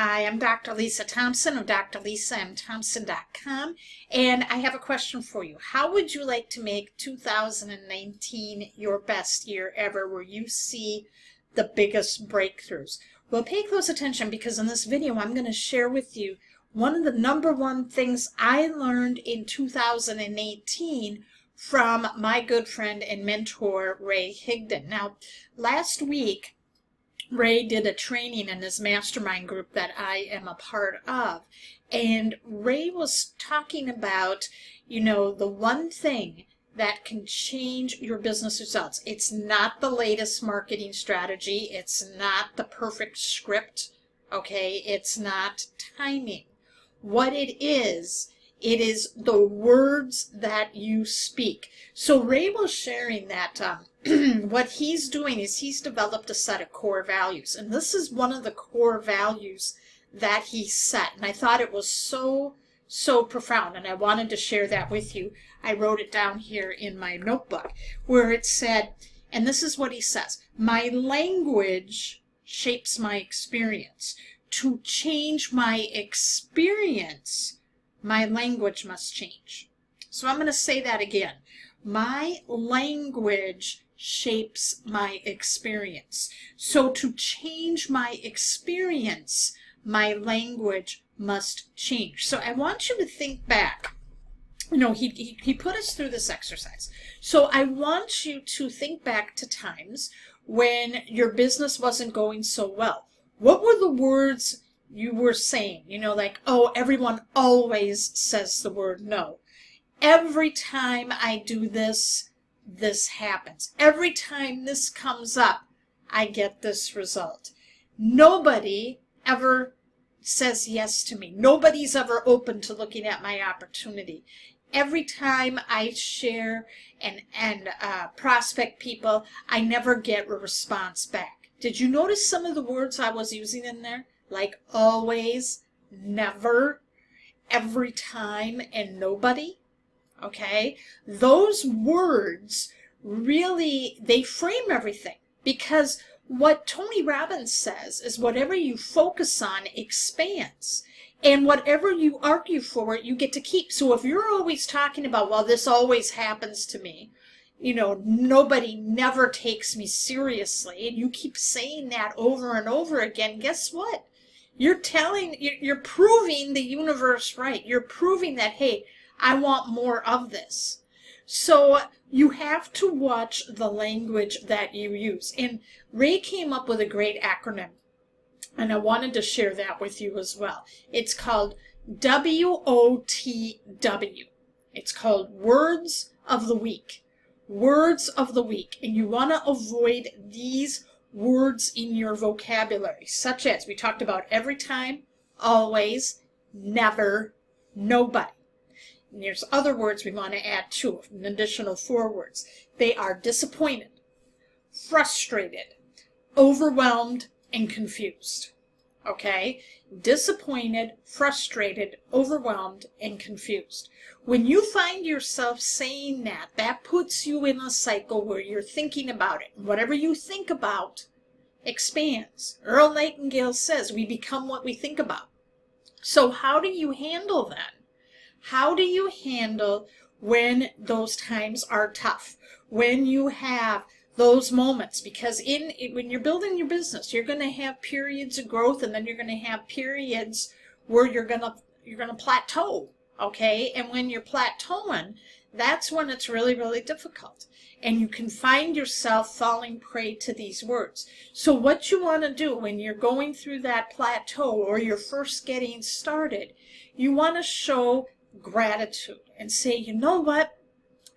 Hi, I'm Dr. Lisa Thompson of drlisamthompson.com, and I have a question for you. How would you like to make 2019 your best year ever, where you see the biggest breakthroughs? Well, pay close attention, because in this video I'm going to share with you one of the #1 things I learned in 2018 from my good friend and mentor, Ray Higdon. Now, last week, Ray did a training in his mastermind group that I am a part of, and Ray was talking about, the one thing that can change your business results. It's not the latest marketing strategy. It's not the perfect script, okay? It's not timing. What it is the words that you speak. So Ray was sharing that what he's doing is he's developed a set of core values, and this is one of the core values that he set, and I thought it was so profound, and I wanted to share that with you. I wrote it down here in my notebook, where it said, and this is what he says: my language shapes my experience. To change my experience, my language must change. So I'm going to say that again. My language shapes my experience. So to change my experience, my language must change. So I want you to think back. He put us through this exercise. So I want you to think back to times when your business wasn't going so well. What were the words you were saying? Like, oh, everyone always says the word no. Every time I do this, this happens. Every time this comes up, I get this result. Nobody ever says yes to me. Nobody's ever open to looking at my opportunity. Every time I share and prospect people, I never get a response back. Did you notice some of the words I was using in there? Like always, never, every time, and nobody. Okay? Those words really, they frame everything, because what Tony Robbins says is whatever you focus on expands, and whatever you argue for, you get to keep. So if you're always talking about, well, this always happens to me, nobody never takes me seriously, and you keep saying that over and over again, guess what? You're proving the universe right. You're proving that, hey, I want more of this. So you have to watch the language that you use. And Ray came up with a great acronym, and I wanted to share that with you as well. It's called WOTW. It's called Words of the Week. Words of the Week. And you want to avoid these words in your vocabulary, such as we talked about: every time, always, never, nobody. And there's other words we want to add too, an additional 4 words. They are disappointed, frustrated, overwhelmed, and confused. Okay? Disappointed, frustrated, overwhelmed, and confused. When you find yourself saying that, that puts you in a cycle where you're thinking about it. And whatever you think about expands. Earl Nightingale says we become what we think about. So how do you handle that? How do you handle when those times are tough? When you have those moments? Because when you're building your business, you're going to have periods of growth, and then you're going to have periods where you're going to plateau, okay? And when you're plateauing, that's when it's really, really difficult. And you can find yourself falling prey to these words. So what you want to do when you're going through that plateau, or you're first getting started, you want to show gratitude and say, you know what?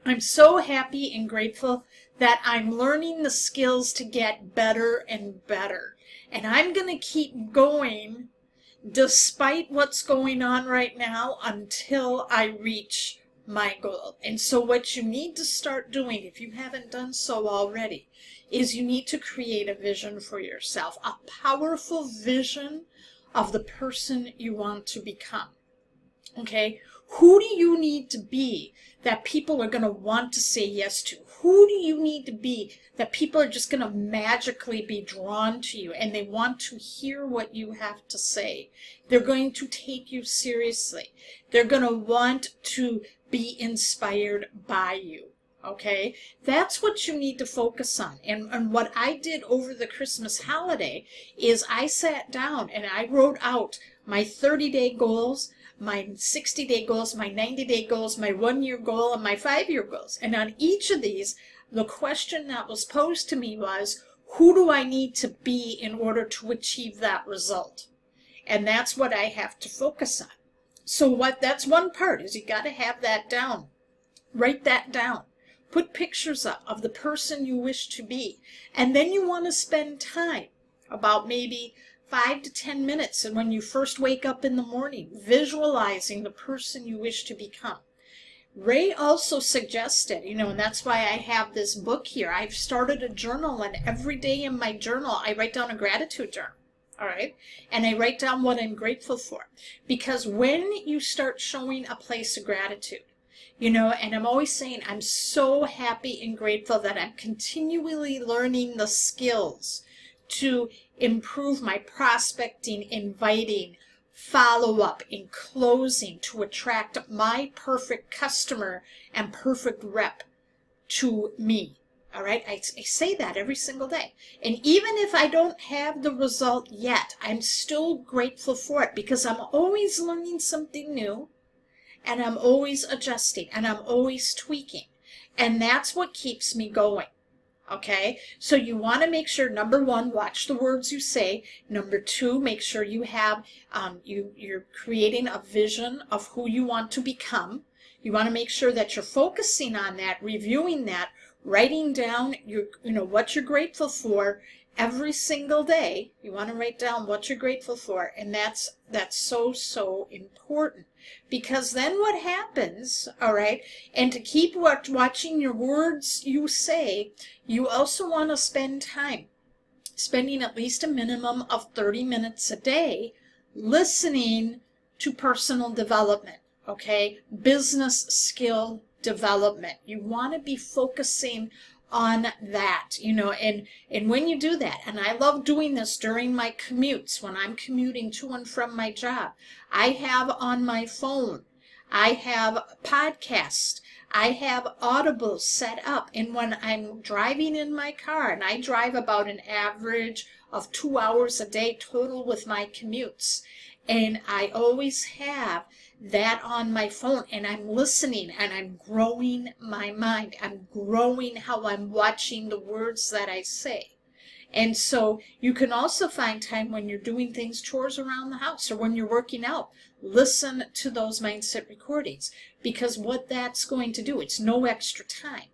I'm so happy and grateful that I'm learning the skills to get better and better. And I'm going to keep going despite what's going on right now until I reach my goal. And so what you need to start doing, if you haven't done so already, is you need to create a vision for yourself, a powerful vision of the person you want to become. Okay? Who do you need to be that people are going to want to say yes to? Who do you need to be that people are just going to magically be drawn to you and they want to hear what you have to say? They're going to take you seriously. They're going to want to be inspired by you. Okay, that's what you need to focus on. And what I did over the Christmas holiday is I sat down and I wrote out my 30-day goals, my 60-day goals, my 90-day goals, my 1-year goal, and my 5-year goals. And on each of these, the question that was posed to me was, who do I need to be in order to achieve that result? And that's what I have to focus on. So that's one part, is you got to have that down. Write that down. Put pictures up of the person you wish to be. And then you want to spend time, about maybe 5 to 10 minutes, and when you first wake up in the morning, visualizing the person you wish to become. Ray also suggested, and that's why I have this book here. I've started a journal, and every day in my journal, I write down a gratitude journal. All right? And I write down what I'm grateful for. Because when you start showing a place of gratitude, and I'm always saying I'm so happy and grateful that I'm continually learning the skills to improve my prospecting, inviting, follow-up, and closing to attract my perfect customer and perfect rep to me. All right, I say that every single day. And even if I don't have the result yet, I'm still grateful for it because I'm always learning something new. And I'm always adjusting, and I'm always tweaking. And that's what keeps me going, okay? So you want to make sure, number one, watch the words you say. Number two, make sure you have, you're creating a vision of who you want to become. You want to make sure that you're focusing on that, reviewing that, writing down what you're grateful for every single day. You want to write down what you're grateful for, and that's so important. Because then what happens, all right, and to keep watching your words you say, you also want to spend time, spending at least a minimum of 30 minutes a day listening to personal development, okay, business skill development. You want to be focusing on that, and when you do that, and I love doing this during my commutes, when I'm commuting to and from my job, I have on my phone, I have podcasts, I have Audible set up, and when I'm driving in my car, and I drive about an average of 2 hours a day total with my commutes, and I always have that on my phone, and I'm listening, and I'm growing my mind. I'm growing how I'm watching the words that I say. And so you can also find time when you're doing things, chores around the house, or when you're working out. Listen to those mindset recordings, because what that's going to do, it's no extra time.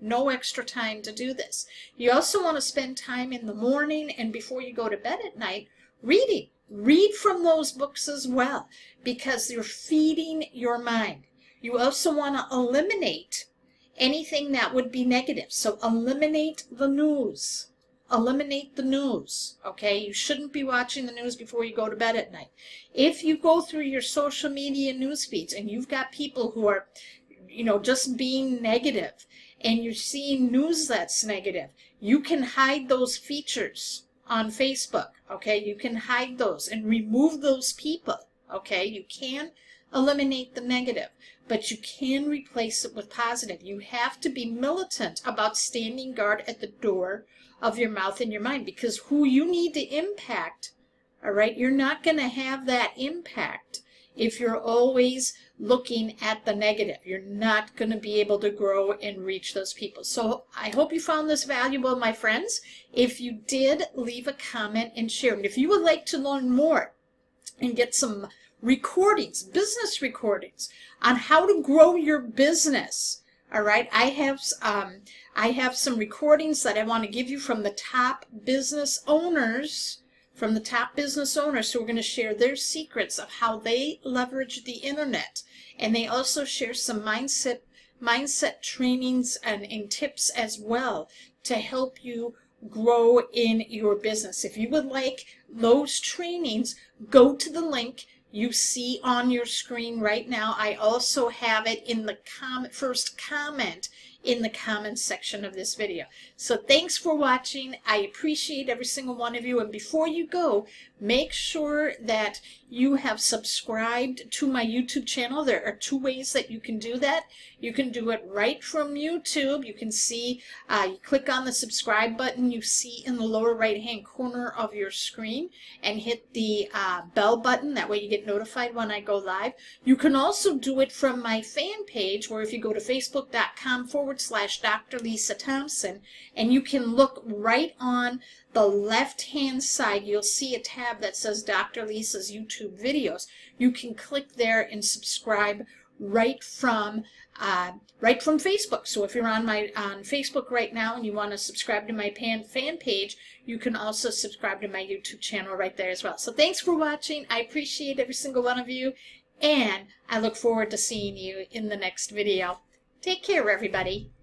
No extra time to do this. You also want to spend time in the morning and before you go to bed at night reading. Read from those books as well, because you're feeding your mind. You also want to eliminate anything that would be negative. So eliminate the news. Eliminate the news, okay? You shouldn't be watching the news before you go to bed at night. If you go through your social media news feeds and you've got people who are, just being negative, and you're seeing news that's negative, you can hide those features on Facebook, okay? You can hide those and remove those people, okay? You can eliminate the negative, but you can replace it with positive. You have to be militant about standing guard at the door of your mouth and your mind, because who you need to impact, all right, you're not going to have that impact if you're always looking at the negative. You're not going to be able to grow and reach those people. So I hope you found this valuable, my friends. If you did, leave a comment and share. And if you would like to learn more and get some recordings, business recordings, on how to grow your business, all right, I have some recordings that I want to give you from the top business owners, who are going to share their secrets of how they leverage the internet. And they also share some mindset trainings and tips as well to help you grow in your business. If you would like those trainings, go to the link. you see on your screen right now. I also have it in the first comment in the comments section of this video. So thanks for watching. I appreciate every single one of you. And before you go, make sure that you have subscribed to my YouTube channel. There are 2 ways that you can do that. You can do it right from YouTube. You can see, you click on the subscribe button you see in the lower right hand corner of your screen and hit the bell button. That way you get notified when I go live. You can also do it from my fan page, where if you go to facebook.com/Dr. Lisa Thompson, and you can look right on the left hand side, you'll see a tab that says Dr. Lisa's YouTube videos. You can click there and subscribe right from Facebook. So if you're on Facebook right now and you want to subscribe to my fan page, you can also subscribe to my YouTube channel right there as well. So thanks for watching. I appreciate every single one of you, and I look forward to seeing you in the next video. Take care, everybody.